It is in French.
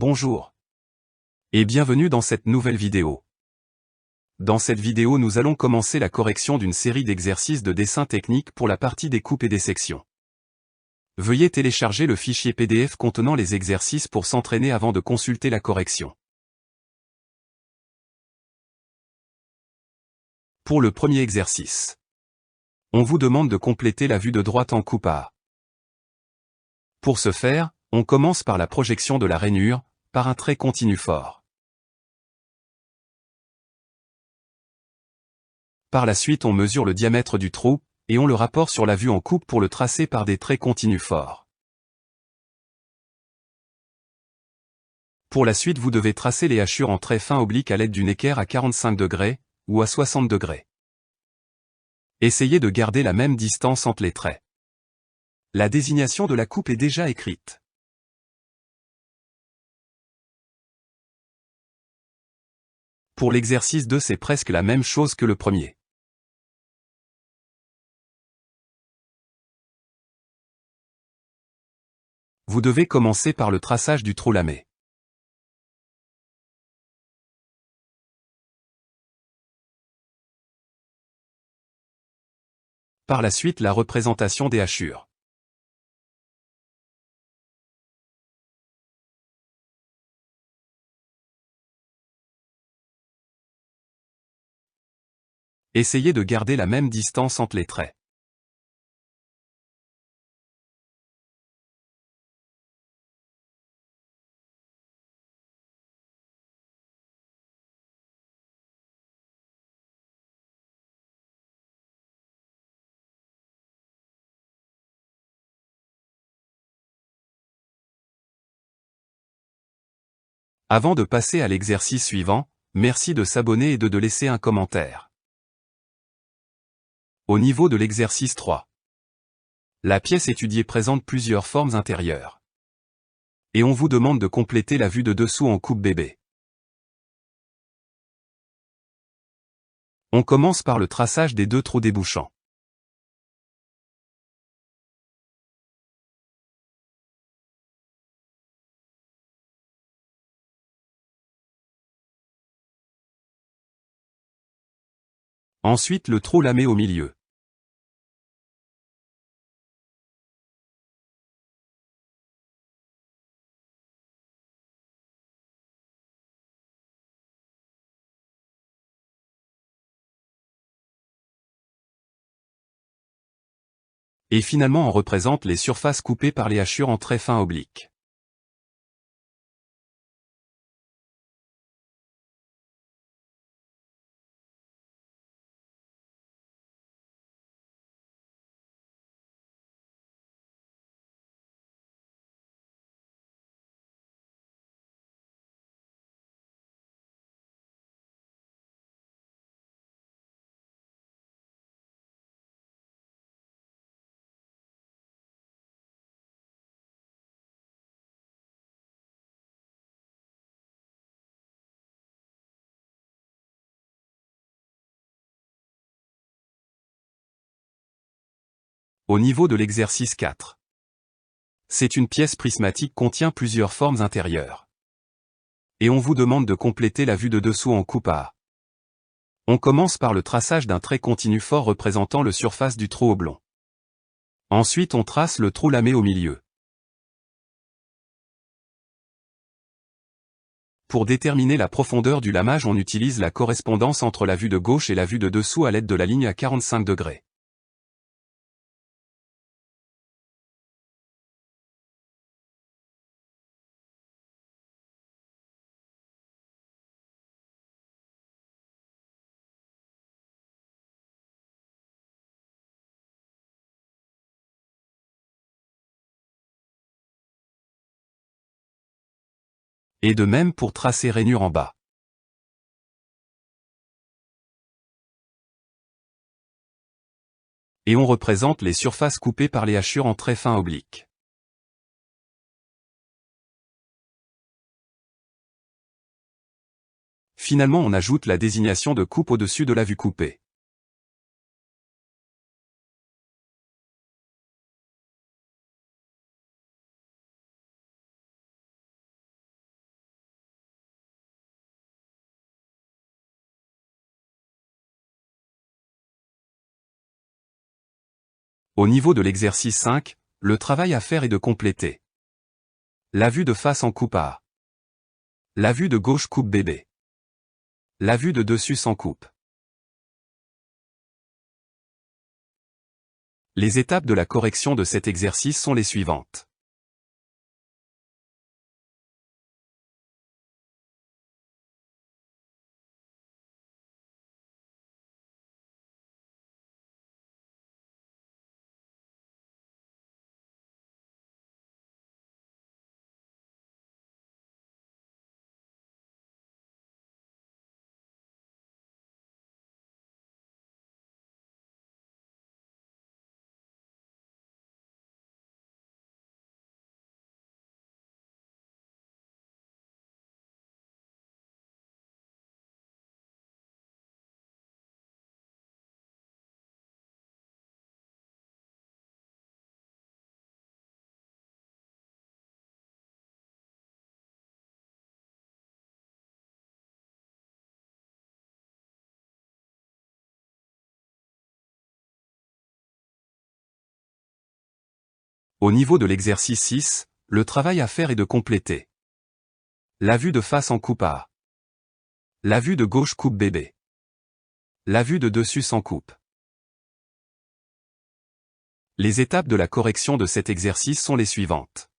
Bonjour et bienvenue dans cette nouvelle vidéo. Dans cette vidéo nous allons commencer la correction d'une série d'exercices de dessin technique pour la partie des coupes et des sections. Veuillez télécharger le fichier PDF contenant les exercices pour s'entraîner avant de consulter la correction. Pour le premier exercice, on vous demande de compléter la vue de droite en coupe A. Pour ce faire, on commence par la projection de la rainure, par un trait continu fort. Par la suite on mesure le diamètre du trou, et on le rapporte sur la vue en coupe pour le tracer par des traits continus forts. Pour la suite vous devez tracer les hachures en traits fins obliques à l'aide d'une équerre à 45 degrés, ou à 60 degrés. Essayez de garder la même distance entre les traits. La désignation de la coupe est déjà écrite. Pour l'exercice 2 c'est presque la même chose que le premier. Vous devez commencer par le traçage du trou lamé. Par la suite la représentation des hachures. Essayez de garder la même distance entre les traits. Avant de passer à l'exercice suivant, merci de s'abonner et de laisser un commentaire. Au niveau de l'exercice 3. La pièce étudiée présente plusieurs formes intérieures. Et on vous demande de compléter la vue de dessous en coupe bébé. On commence par le traçage des deux trous débouchants. Ensuite le trou lamé au milieu. Et finalement on représente les surfaces coupées par les hachures en traits fins obliques. Au niveau de l'exercice 4. C'est une pièce prismatique contient plusieurs formes intérieures. Et on vous demande de compléter la vue de dessous en coupe A. On commence par le traçage d'un trait continu fort représentant le surface du trou oblong. Ensuite on trace le trou lamé au milieu. Pour déterminer la profondeur du lamage on utilise la correspondance entre la vue de gauche et la vue de dessous à l'aide de la ligne à 45 degrés. Et de même pour tracer rainure en bas. Et on représente les surfaces coupées par les hachures en traits fins obliques. Finalement on ajoute la désignation de coupe au-dessus de la vue coupée. Au niveau de l'exercice 5, le travail à faire est de compléter la vue de face en coupe A. La vue de gauche coupe bébé. La vue de dessus sans coupe. Les étapes de la correction de cet exercice sont les suivantes. Au niveau de l'exercice 6, le travail à faire est de compléter la vue de face en coupe A. La vue de gauche coupe bébé. La vue de dessus sans coupe. Les étapes de la correction de cet exercice sont les suivantes.